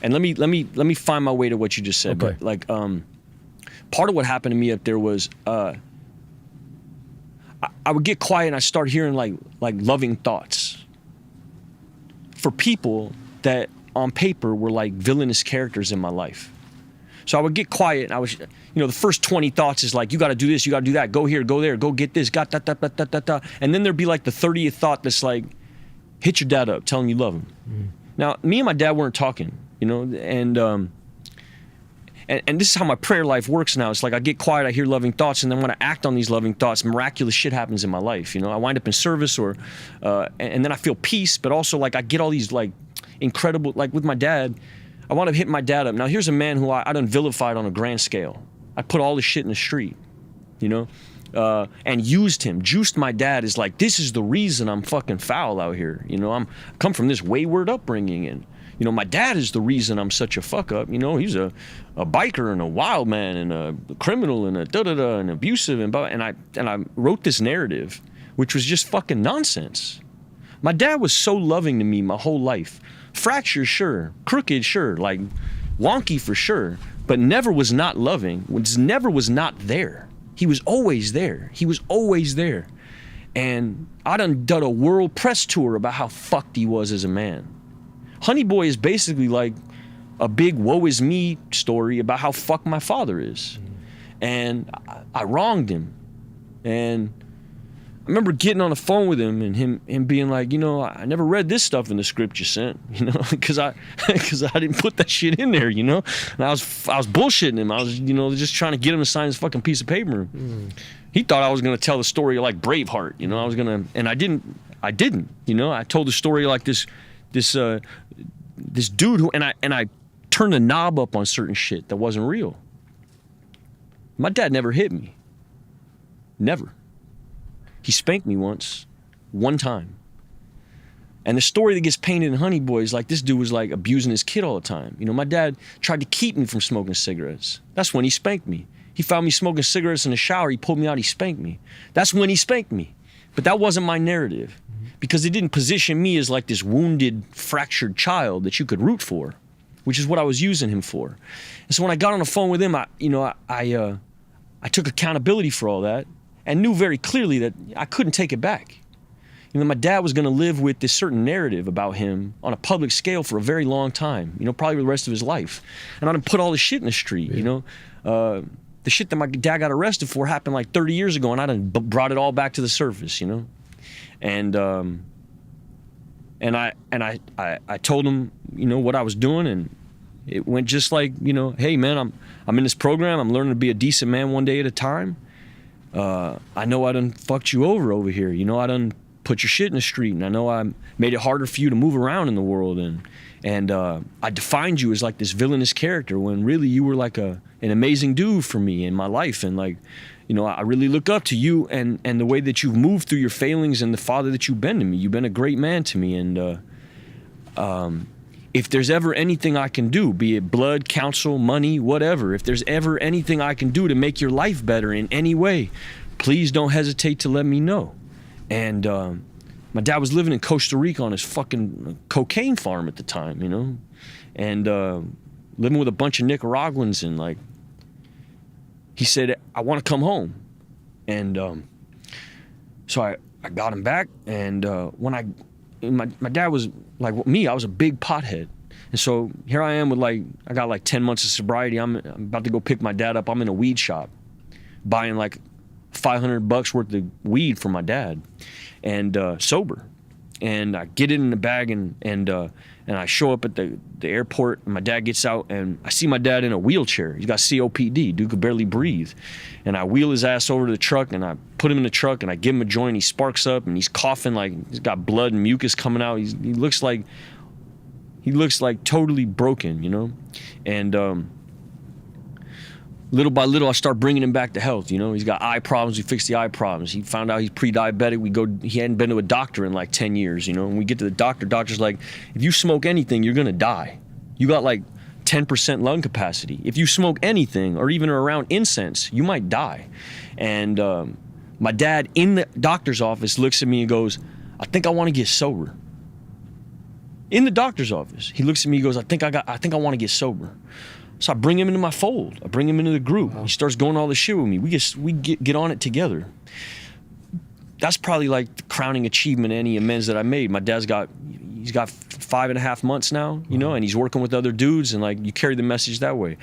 And let me find my way to what you just said. Okay. But like, part of what happened to me up there was, I would get quiet and I start hearing like loving thoughts for people that on paper were like villainous characters in my life. So I would get quiet and I was, the first 20 thoughts is like, you got to do this, you got to do that, go here, go there, go get this, got da. And then there'd be like the 30th thought that's like, hit your dad up, tell him you love him. Mm. Now, me and my dad weren't talking, and this is how my prayer life works now. It's like I get quiet, I hear loving thoughts, and then when I act on these loving thoughts, miraculous shit happens in my life. I wind up in service and then I feel peace, but also like I get all these like incredible, like with my dad, I wound up hitting my dad up. Now here's a man who I done vilified on a grand scale. I put all this shit in the street, and used him, juiced my dad as like, this is the reason I'm fucking foul out here. I come from this wayward upbringing, and my dad is the reason I'm such a fuck up. He's a biker and a wild man and a criminal and a da-da-da and abusive and I wrote this narrative, which was just fucking nonsense. My dad was so loving to me my whole life. Fractured, sure. Crooked, sure. Like wonky for sure. But never was not loving. Never was not there. He was always there. He was always there. And I done a world press tour about how fucked he was as a man. Honey Boy is basically like a big woe is me story about how fucked my father is. And I wronged him. And I remember getting on the phone with him and him being like, I never read this stuff in the script you sent, because I didn't put that shit in there, And I was bullshitting him. I was, just trying to get him to sign this fucking piece of paper. Mm. He thought I was gonna tell the story like Braveheart, I was gonna, and I didn't. I told the story like this dude who, and I turned the knob up on certain shit that wasn't real. My dad never hit me. Never. He spanked me one time. And the story that gets painted in Honey Boy is like this dude was like abusing his kid all the time. My dad tried to keep me from smoking cigarettes. That's when he spanked me. He found me smoking cigarettes in the shower. He pulled me out. He spanked me. That's when he spanked me. But that wasn't my narrative, because it didn't position me as like this wounded, fractured child that you could root for, which is what I was using him for. And so when I got on the phone with him, I took accountability for all that. And knew very clearly that I couldn't take it back. My dad was going to live with this certain narrative about him on a public scale for a very long time, probably the rest of his life. And I done put all this shit in the street, The shit that my dad got arrested for happened like 30 years ago, and I done brought it all back to the surface, And I told him, what I was doing, and it went just like, hey man, I'm in this program, I'm learning to be a decent man one day at a time. I know I done fucked you over here. I done put your shit in the street, and I know I made it harder for you to move around in the world, and I defined you as like this villainous character when really you were like an amazing dude for me in my life, and like, I really look up to you and the way that you've moved through your failings and the father that you've been to me. You've been a great man to me, and if there's ever anything I can do, be it blood, counsel, money, whatever, if there's ever anything I can do to make your life better in any way, please don't hesitate to let me know. And my dad was living in Costa Rica on his fucking cocaine farm at the time, and living with a bunch of Nicaraguans, and like, he said, I want to come home. And so I got him back, and my dad was like me, I was a big pothead. And so here I am with I got like 10 months of sobriety. I'm about to go pick my dad up. I'm in a weed shop buying like $500 worth of weed for my dad, and sober. And I get it in the bag, and I show up at the airport, and my dad gets out, and I see my dad in a wheelchair. He's got COPD. Dude could barely breathe. And I wheel his ass over to the truck, and I put him in the truck, and I give him a joint. He sparks up, and he's coughing like he's got blood and mucus coming out. He looks like totally broken, And little by little, I start bringing him back to health. He's got eye problems. We fix the eye problems. He found out he's pre-diabetic. He hadn't been to a doctor in like 10 years, And we get to the doctor's like, if you smoke anything, you're going to die. You got like 10% lung capacity. If you smoke anything or even are around incense, you might die. And my dad in the doctor's office looks at me and goes, I think I want to get sober. in the doctor's office. He looks at me, he goes, I think I want to get sober. So I bring him into my fold. I bring him into the group. He starts going all this shit with me. We get on it together. That's probably like the crowning achievement of any amends that I made. My dad's got 5.5 months now, you know, and he's working with other dudes, and like, you carry the message that way.